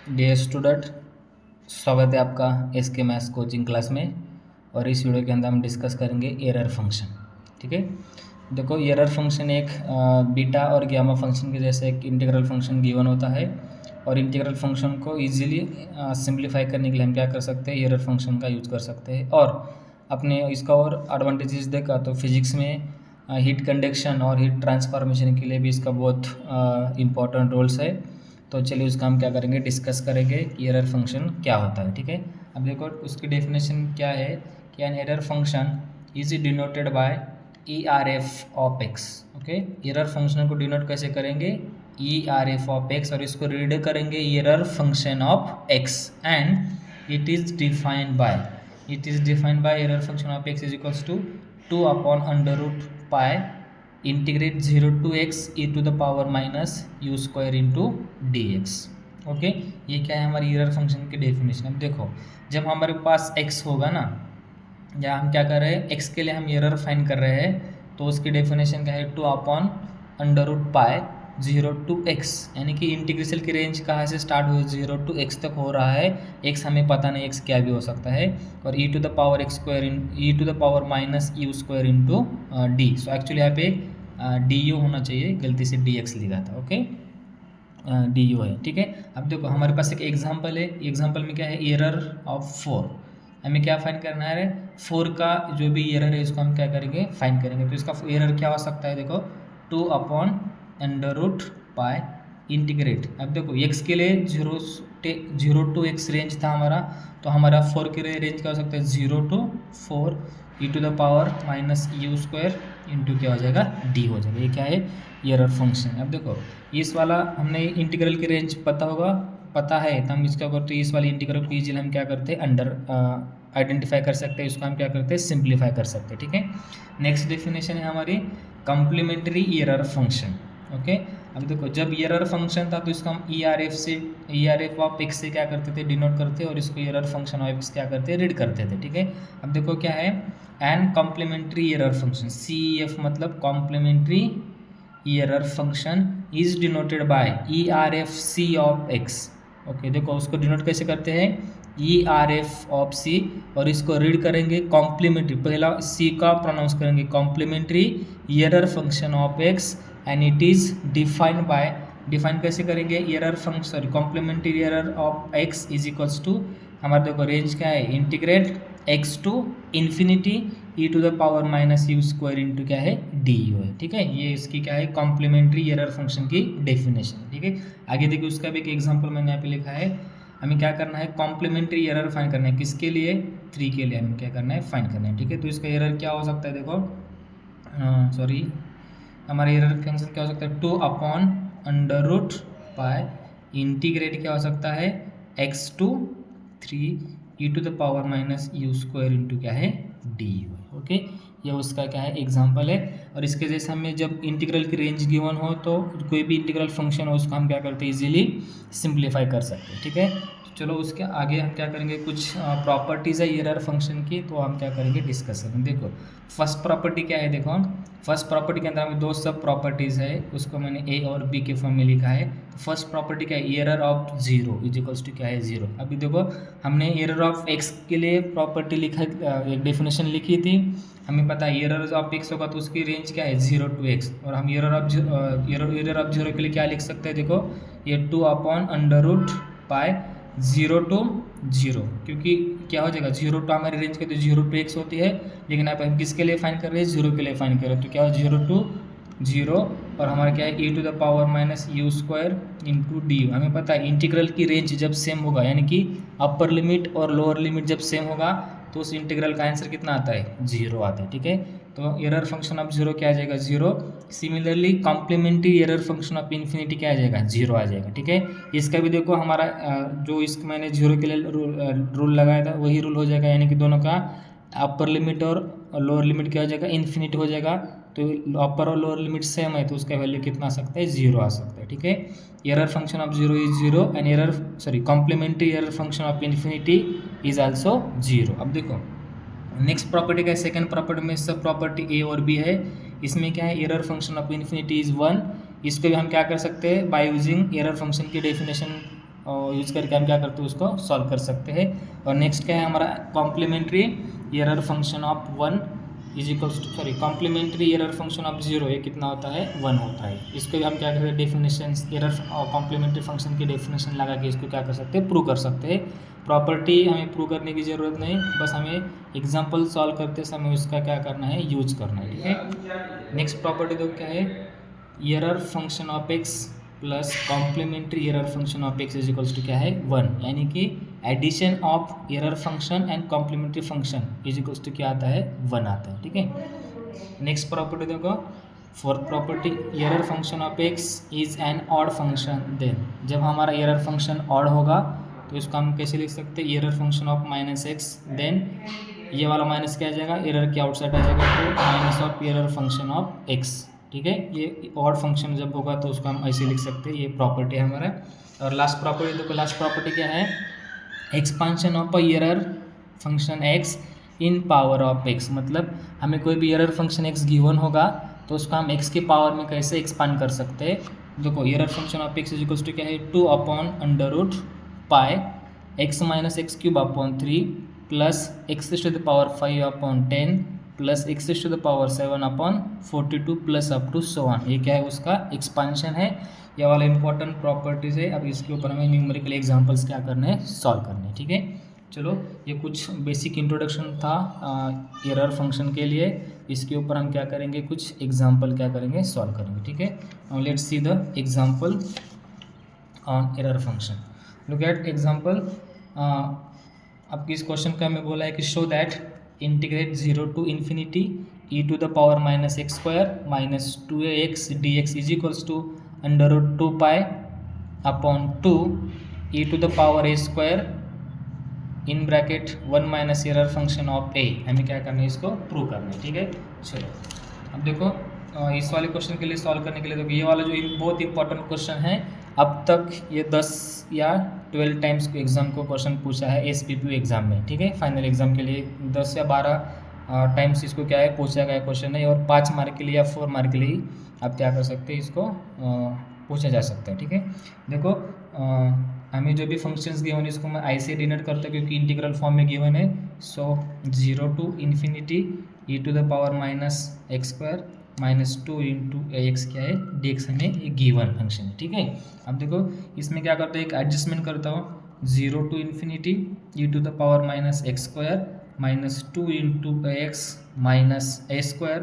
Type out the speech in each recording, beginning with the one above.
Dear student, स्वागत है आपका एसके मैथ्स कोचिंग क्लास में। और इस वीडियो के अंदर हम डिस्कस करेंगे एरर फंक्शन। ठीक है, देखो एरर फंक्शन एक बीटा और गामा फंक्शन के जैसे एक इंटीग्रल फंक्शन गिवन होता है। और इंटीग्रल फंक्शन को इजीली सिंप्लीफाई करने के लिए हम क्या कर सकते हैं, एरर फंक्शन का यूज़ कर सकते हैं। और अपने इसका और एडवांटेजेस देखा तो फिजिक्स में हीट कंडक्शन और हीट ट्रांसफॉर्मेशन के लिए भी इसका बहुत इम्पोर्टेंट रोल्स है। तो चलिए उसका हम क्या करेंगे, डिस्कस करेंगे कि एरर फंक्शन क्या होता है। ठीक है, अब देखो उसकी डेफिनेशन क्या है कि an error function is denoted by E R F of x. Okay, error function को डिनोट कैसे करेंगे, E R F of X, और इसको रीड करेंगे error function of x. And it is defined by error function of x is equals to 2 upon under root pi integrate 0 to x e to the power minus u square into d x. Okay, ये क्या है हमारी error function की definition. अब देखो, जब हमारे पास x होगा ना, या हम क्या कर रहे हैं, x के लिए हम एरर फाइंड कर रहे हैं, तो उसकी डेफिनेशन क्या है, 2 upon under root pi 0 to x, यानी कि इंटीग्रेशन की रेंज कहाँ से स्टार्ट हुई, 0 to x तक हो रहा है। x हमें पता नहीं x क्या भी हो सकता है, और e to the power x square e to the power minus u square into d. So actually यहाँ पे डी यू होना चाहिए, गलती से डी एक्स लिखा था। ओके, डी यू है। ठीक है, अब देखो हमारे पास एक एग्जांपल है। एग्जांपल में क्या है, एरर ऑफ 4। हमें क्या फाइंड करना है, 4 का जो भी एरर है इसको हम क्या करेंगे, फाइंड करेंगे। तो इसका एरर क्या हो सकता है, देखो 2 upon under root pi integrate. अब देखो x के लिए 0 to x रेंज था हमारा, तो हमारा 4 के लिए रेंज क्या हो सकता है, 0 to 4 e to the power minus u square into क्या हो जाएगा, डी हो जाएगा। ये क्या है, एरर फंक्शन। अब देखो इस वाला हमने इंटीग्रल की रेंज पता है, तो हम इसका करते हैं, इस वाली इंटीग्रल को इजीली हम क्या करते हैं, अंडर आइडेंटिफाई कर सकते हैं, इसको हम क्या करते हैं, सिंप्लीफाई कर सकते हैं। ठीक है, नेक्स्ट डेफिनेशन है हमारी कॉम्प्लीमेंट्री एरर फंक्शन। ओके, अब देखो जब एरर फंक्शन था तो इसको हम E R F of x से क्या करते थे, डिनोट करते, और इसको एरर फंक्शन ऑफ एक्स क्या करते, रीड करते थे। ठीक है, अब देखो क्या है, an complementary error function, c f मतलब complementary error function is denoted by E R f c of x. Okay, देखो उसको डिनोट कैसे करते हैं, e R F of c, और इसको रीड करेंगे कॉम्प्लीमेंट्री, पहला सी का प्रोनाउंस करेंगे, complementary error function of x, and it is define कैसे करेंगे, error function sorry complementary error of x is equals to, हमारे देखो रेंज क्या है, integrate x to infinity e to the power minus u square into क्या है, D you है। ठीक है, ये इसकी क्या है, कॉम्प्लीमेंट्री एरर फंक्शन की डेफिनेशन। ठीक है, आगे देखिए उसका भी एक एग्जांपल मैंने यहाँ पे लिखा है। हमें क्या करना है, कॉम्प्लीमेंट्री एरर फाइंड करना है, किसके लिए, 3 के लिए हमें क्या करना है, फाइंड करना है। ठीक है, तो इसका एरर क्या हो सकता है, देखो सॉरी हमारे एरर फंक्शन क्या हो सकता है, 2 upon under root pi integrate क्या हो सकता है, x to 3 e to the power minus u square into क्या है, डी यू। ओके, ये उसका क्या है, एग्जांपल है। और इसके जैसे हमें जब इंटीग्रल की रेंज गिवन हो तो कोई भी इंटीग्रल फंक्शन हो उसको हम क्या करते हैं, इजीली सिंप्लीफाई कर सकते हैं। ठीक है, चलो उसके आगे हम क्या करेंगे, कुछ प्रॉपर्टीज़ है एरर फंक्शन की, तो हम क्या करेंगे, डिस्कस करेंगे। देखो फर्स्ट प्रॉपर्टी क्या है, देखो फर्स्ट प्रॉपर्टी के अंदर हमें 2 सब प्रॉपर्टीज़ है, उसको मैंने ए और बी के फॉर्म में लिखा है। तो फर्स्ट प्रॉपर्टी क्या है, error of 0 is equals to क्या है, 0। अभी देखो हमने एरर ऑफ एक्स के लिए प्रॉपर्टी लिखा, एक डेफिनेशन लिखी थी। हमें पता है एरर ऑफ एक्स होगा तो उसकी रेंज क्या है, 0 to x, और हम एरर ऑफ 0 के लिए क्या लिख सकते हैं, देखो ये 2 upon under root pi 0 to 0, क्योंकि क्या हो जाएगा, 0 to हमारी रेंज के तो 0 to x होती है, लेकिन आप हम किसके लिए फाइंड कर रहे हैं, 0 के लिए फाइंड कर रहे हैं, तो क्या हो 0 to 0, और हमारा क्या है, e to the power minus u square into d. हमें पता है इंटीग्रल की रेंज जब सेम होगा, यानी कि अपर लिमिट और लोअर लिमिट जब सेम होगा तो उस इंटीग्रल का आंसर कितना आता है, 0 आता है। ठीक है, तो एरर फंक्शन ऑफ 0 क्या आ जाएगा, 0। Similarly complementary error function of infinity क्या आ जाएगा, 0 आ जाएगा। ठीक है, इसका भी देखो हमारा जो इसको मैंने 0 के लिए रूल लगाया था वही रूल हो जाएगा, यानी कि दोनों का अपर लिमिट और लोअर लिमिट क्या हो जाएगा, इन्फिनिटी हो जाएगा। तो अपर और लोअर लिमिट सेम है तो उसका वैल्यू कितना आ सकता है, 0 आ सकता है। ठीक है, error function of 0 is 0 and complementary error function of infinity is also 0। अब देखो नेक्स्ट प्रॉपर्टी का है, सेकंड प्रॉपर्टी में सब प्रॉपर्टी ए और बी है। इसमें क्या है, error function of infinity is 1। इसको भी हम क्या कर सकते हैं, बाय यूजिंग एरर फंक्शन की डेफिनेशन यूज़ करके हम क्या करते हैं उसको सॉल्व कर सकते हैं। और नेक्स्ट क्या है हमारा complementary error function of 1 is equals to complementary error function of 0 ये कितना होता है 1 होता है। इसको भी हम क्या करते हैं डेफिनेशन एरर कॉम्प्लीमेंट्री फंक्शन की डेफिनेशन लगा के इसको क्या कर सकते हैं प्रूव कर सकते हैं। प्रॉपर्टी हमें प्रूव करने की ज़रूरत नहीं, बस हमें एग्जाम्पल सॉल्व करते समय उसका क्या करना है यूज करना है, ठीक है। नेक्स्ट प्रॉपर्टी तो क्या है error function of x plus complementary error function of x is equals to क्या है 1, यानी कि addition of error function and complementary function is equals to क्या आता है 1 आता है, ठीक है। नेक्स्ट प्रॉपर्टी देखो fourth property error function of x is an odd function then जब हमारा एरर फंक्शन ऑड होगा तो इसको हम कैसे लिख सकते हैं error function of -x then ये वाला माइनस क्या आ जाएगा एरर के आउटसाइड आ जाएगा तो minus of error function of x, ठीक है। ये ऑड फंक्शन जब होगा तो उसको हम ऐसे लिख सकते हैं, ये प्रॉपर्टी है हमारा। और लास्ट प्रॉपर्टी देखो लास्ट प्रॉपर्टी क्या है expansion of a error function x in power of x, मतलब हमें कोई भी एरर फंक्शन x गिवन होगा तो उसको हम x के पावर में कैसे एक्सपांड कर सकते हैं। देखो error function of x is equals to क्या है 2 upon under root pi x minus x cube upon 3 plus x to the power 5 upon 10 plus x to the power 7 upon 42 plus up to so on. ये क्या है उसका expansion है, ये वाला important properties है। अब इसके ऊपर हमें न्यूमेरिकल एग्जांपल्स क्या करने हैं सॉल्व करने हैं, ठीक है। चलो ये कुछ बेसिक इंट्रोडक्शन था एरर फंक्शन के लिए, इसके ऊपर हम क्या करेंगे कुछ एग्जाम्पल क्या करेंगे सॉल्व करेंगे, ठीक है। Now let's see the example on error function. Look at example. आपकी इस क्वेश्चन का हमें बोला है कि show that integrate 0 to infinity e to the power minus x square minus 2ax dx is equals to under root 2 pi upon 2 e to the power a square in bracket 1 minus error function of a। हमें क्या करना है इसको prove करना है, ठीक है। चलो अब देखो इस वाले क्वेश्चन के लिए सॉल्व करने के लिए देखो ये वाला जो बहुत इंपॉर्टेंट क्वेश्चन है, अब तक ये 10 या 12 टाइम्स को एग्ज़ाम को क्वेश्चन पूछा है SPPU एग्ज़ाम में, ठीक है। फाइनल एग्ज़ाम के लिए 10 या 12 टाइम्स इसको क्या है पूछा गया क्वेश्चन है, और 5 मार्क के लिए या 4 मार्क के लिए आप क्या कर सकते हैं इसको पूछा जा सकता है, ठीक है। देखो हमें जो भी फंक्शंस गिवन है इसको मैं ऐसे डिनोट करता हूँ क्योंकि इंटीग्रल फॉर्म में गिवन है। So 0 to infinity e to the power minus x square minus 2 into x क्या है dx हमें ये गिवन फंक्शन है, ठीक है। अब देखो इसमें क्या करते हैं एक एडजस्टमेंट करता हूँ 0 to infinity e to the power minus x square minus 2 into x minus a square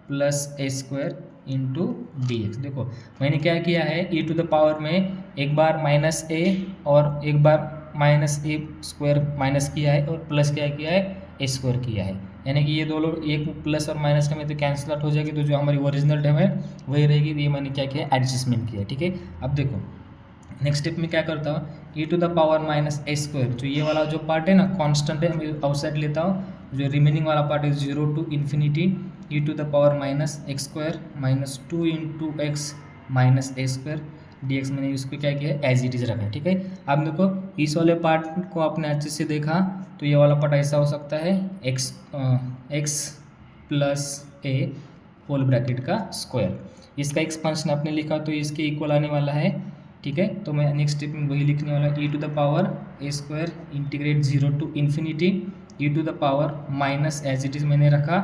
plus a square into dx। देखो मैंने क्या किया है e टू द पावर में एक बार माइनस ए और एक बार माइनस ए स्क्वायर माइनस किया है और प्लस क्या किया है ए स्क्वायर किया है, यानी कि ये दोनों एक प्लस और माइनस का में तो कैंसिल आउट हो जाएगी, तो जो हमारी ओरिजिनल टर्म है वही रहेगी। ये मैंने क्या किया एडजस्टमेंट किया, ठीक है। अब देखो नेक्स्ट स्टेप में क्या करता हूँ e to the power minus a square, जो ये वाला जो पार्ट है ना कांस्टेंट है मैं आउटसाइड लेता हूँ, जो रिमेनिंग वाला पार्ट है 0 to infinity e to the power minus x square minus 2 into x minus a square dx मैंने इसको क्या किया एज इट इज़ रखा है, ठीक है। अब देखो इस वाले पार्ट को आपने अच्छे से देखा तो ये वाला पार्ट ऐसा हो सकता है x प्लस ए होल ब्रैकेट का स्क्वायर, इसका एक्सपेंशन आपने लिखा तो इसके इक्वल आने वाला है, ठीक है। तो मैं नेक्स्ट स्टेप में वही लिखने वाला e to the power a square integrate 0 to infinity e to the power minus as it is मैंने रखा,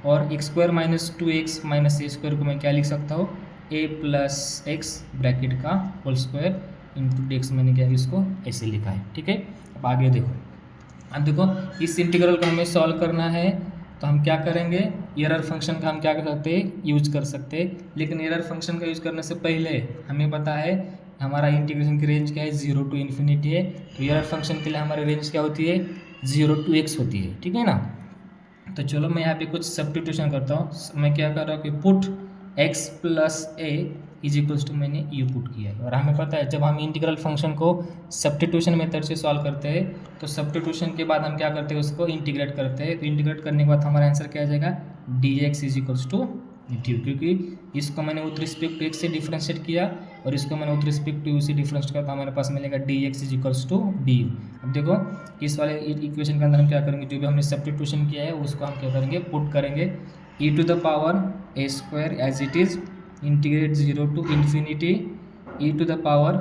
और x square minus 2x minus a square को मैं क्या लिख सकता हूँ a प्लस एक्स ब्रैकेट का होल स्क्वायर इंटू dx मैंने क्या इसको ऐसे लिखा है, ठीक है। अब आगे देखो, अब देखो इस इंटीग्रल को हमें सॉल्व करना है तो हम क्या करेंगे एरर फंक्शन का हम क्या कर सकते हैं यूज कर सकते हैं, लेकिन एरर फंक्शन का यूज़ करने से पहले हमें पता है हमारा इंटीग्रेशन की रेंज क्या है 0 टू इन्फिनिटी है, तो एरर फंक्शन के लिए हमारी रेंज क्या होती है 0 टू x होती है, ठीक है ना। तो चलो मैं यहाँ पे कुछ सब्स्टिट्यूशन करता हूँ, मैं क्या कर रहा हूँ कि put x plus a is equals to मैंने यू पुट किया है, और हमें पता है जब हम इंटीग्रल फंक्शन को सब्स्टिट्यूशन मेथड से सॉल्व करते हैं तो सब्स्टिट्यूशन के बाद हम क्या करते हैं उसको इंटीग्रेट करते हैं, तो इंटीग्रेट करने के बाद हमारा आंसर क्या आ जाएगा dx is equals to d u, क्योंकि इसको मैंने विथ रिस्पेक्ट टू x से डिफ्रेंशिएट किया और इसको मैंने विथ रिस्पेक्ट टू u से डिफ्रेंशिएट किया, तो हमारे पास मिलेगा dx is equals to du। अब देखो इस वाले इक्वेशन के अंदर हम क्या करेंगे जो भी हमने सब्स्टिट्यूशन किया है उसको हम क्या करेंगे पुट करेंगे e to the power a square as it is integrate 0 to infinity e to the power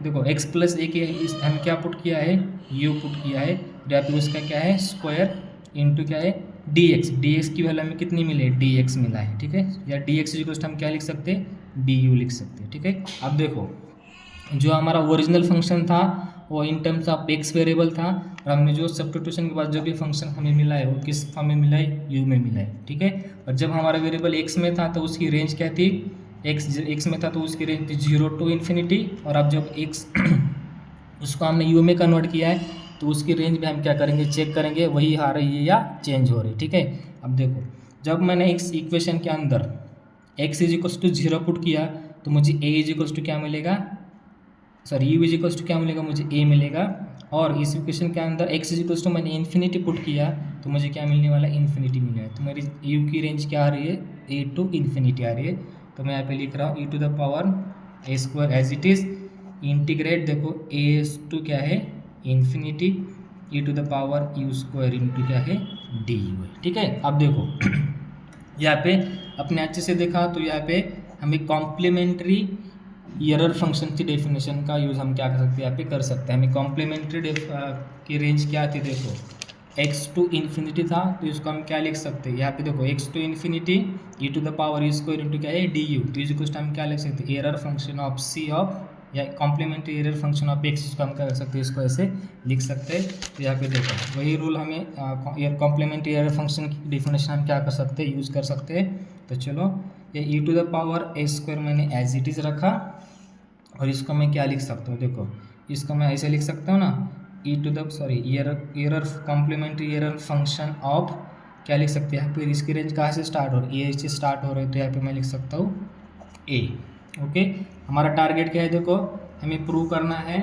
देखो x प्लस ए के हम क्या पुट किया है, u पुट किया है, या फिर उसका क्या है स्क्वायर इंटू क्या है dx की वैल्यू हमें कितनी मिली है, dx मिला है, ठीक है। या dx इक्वल हम क्या लिख सकते हैं, du लिख सकते हैं, ठीक है। अब देखो जो हमारा ओरिजिनल फंक्शन था वो in terms of x variable था, और हमने जो सब्स्टिट्यूशन के बाद जो भी फंक्शन हमें मिला है वो किस फॉर्म में मिला है, यू में मिला है, ठीक है। और जब हमारा वेरिएबल एक्स में था तो उसकी रेंज क्या थी, एक्स में था तो उसकी रेंज थी 0 to इन्फिनिटी, और अब जब एक्स उसको हमने यू में कन्वर्ट किया है तो उसकी रेंज भी हम क्या करेंगे, चेक करेंगे वही आ रही है या चेंज हो रही है, ठीक है। अब देखो जब मैंने इस इक्वेशन के अंदर x is equals to 0 put किया तो मुझे a इज इक्वल्स टू क्या मिलेगा, sorry u is equals to क्या मिलेगा, मुझे a मिलेगा। और इस इक्वेशन के अंदर x इज इक्वल्स टू मैंने इन्फिनिटी पुट किया तो मुझे क्या मिलने वाला है, इन्फिनिटी मिलेगा। तो मेरी u की रेंज क्या आ रही है, a टू इन्फिनिटी आ रही है। तो मैं यहाँ पे लिख रहा हूँ e to the power a square as it is integrate, देखो a टू क्या है infinity, e to the power u square into क्या है du है, ठीक है। अब देखो यहाँ पे अपने अच्छे से देखा तो यहाँ पे हमें कॉम्प्लीमेंट्री एरर फंक्शन की डेफिनेशन का यूज़ हम क्या कर सकते हैं, यहाँ पे कर सकते हैं। हमें कॉम्प्लीमेंट्री की रेंज क्या थी, देखो x टू इन्फिनिटी था तो इसको हम क्या लिख सकते हैं, यहाँ पे देखो x to infinity e to the power e square into क्या है du, तो इस कुछ हम क्या लिख सकते हैं, error function of c of या complementary error function of x, इसको हम क्या कर सकते हैं, इसको ऐसे लिख सकते हैं। तो यहाँ पे देखो वही रूल हमें कॉम्प्लीमेंट्री एरर फंक्शन की डेफिनेशन हम क्या कर सकते हैं, यूज़ कर सकते हैं। तो चलो ये e to the power a square मैंने एज इट इज़ रखा, और इसको मैं क्या लिख सकता हूँ, देखो इसको मैं ऐसे लिख सकता हूँ ना, e to the sorry error complementary error function of क्या लिख सकते हैं, फिर इसकी रेंज कहाँ से स्टार्ट हो रही है, ए से स्टार्ट हो रही है, तो यहाँ पे मैं लिख सकता हूँ ए, ओके। हमारा टारगेट क्या है, देखो हमें प्रूव करना है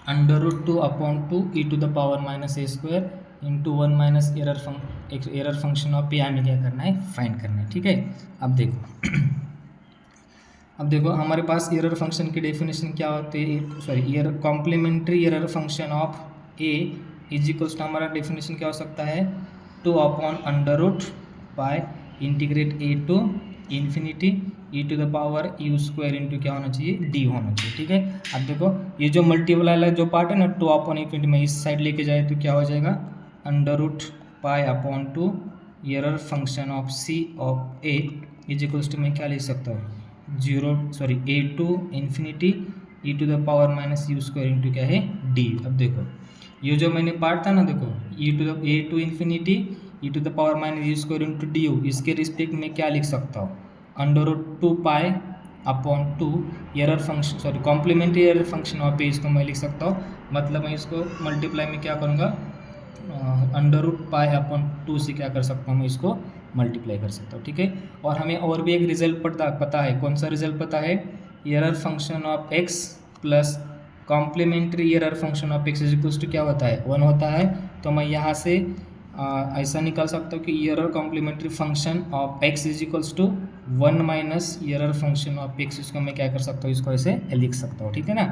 √2/2 e to the power minus a square into 1 minus error function of पे हमें क्या करना है, फाइंड करना है, ठीक है। अब देखो हमारे पास एरर फंक्शन की डेफिनेशन क्या होती है, sorry complementary error function of a is equals to हमारा डेफिनेशन क्या हो सकता है, 2/√π integrate a to infinity e to the power u square into क्या होना चाहिए, d होना चाहिए, ठीक है। अब देखो ये जो मल्टीप्लाई वाला जो पार्ट है ना, 2/∞ में इस साइड लेके जाए तो क्या हो जाएगा, √π/2 error function of c of a is equals to मैं क्या लिख सकता हूँ, a to infinity e to the power minus u square into क्या है d। अब देखो ये जो मैंने पार्ट था ना, देखो a to infinity e to the power minus u square into du, इसके रिस्पेक्ट में क्या लिख सकता हूँ, √2π/2 error function sorry complementary error function of a, इसको मैं लिख सकता हूँ। मतलब मैं इसको मल्टीप्लाई में क्या करूँगा, √π/2 से क्या कर सकता हूँ, मैं इसको मल्टीप्लाई कर सकता हूँ, ठीक है। और हमें और भी एक रिजल्ट पता है, कौन सा रिजल्ट पता है, error function of x plus complementary error function of x is equals to क्या होता है, 1 होता है। तो मैं यहाँ से ऐसा निकाल सकता हूँ कि error complementary function of x is equals to 1 minus error function of x, इसको मैं क्या कर सकता हूँ, इसको ऐसे लिख सकता हूँ, ठीक है ना।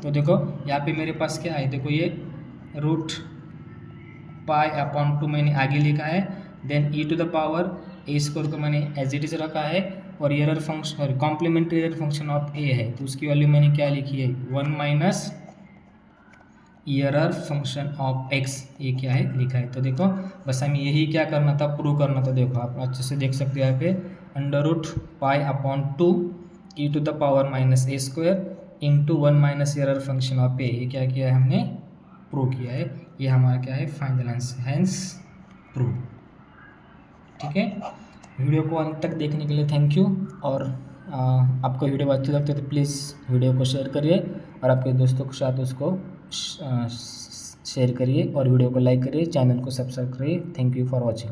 तो देखो यहाँ पे मेरे पास क्या है, देखो ये √π/2 मैंने आगे लिखा है, then e to the power a square को मैंने एज इट इज रखा है, और एरर फंक्शन और complementary error function of a है तो उसकी वैल्यू मैंने क्या लिखी है, 1 minus error function of x, ये क्या है लिखा है। तो देखो बस हमें यही क्या करना था, प्रूव करना था। देखो आप अच्छे से देख सकते हो यहाँ पे √π/2 e to the power minus a square into 1 minus error function of a, ये क्या किया है, हमने प्रूव किया है। ये हमारा क्या है, फाइनल आंसर, हैंस प्रूव, ठीक है। वीडियो को अंत तक देखने के लिए थैंक यू, और आपको वीडियो अच्छी लगती है तो प्लीज़ वीडियो को शेयर करिए और आपके दोस्तों के साथ उसको शेयर करिए, और वीडियो को लाइक करिए, चैनल को सब्सक्राइब करिए। Thank you for watching.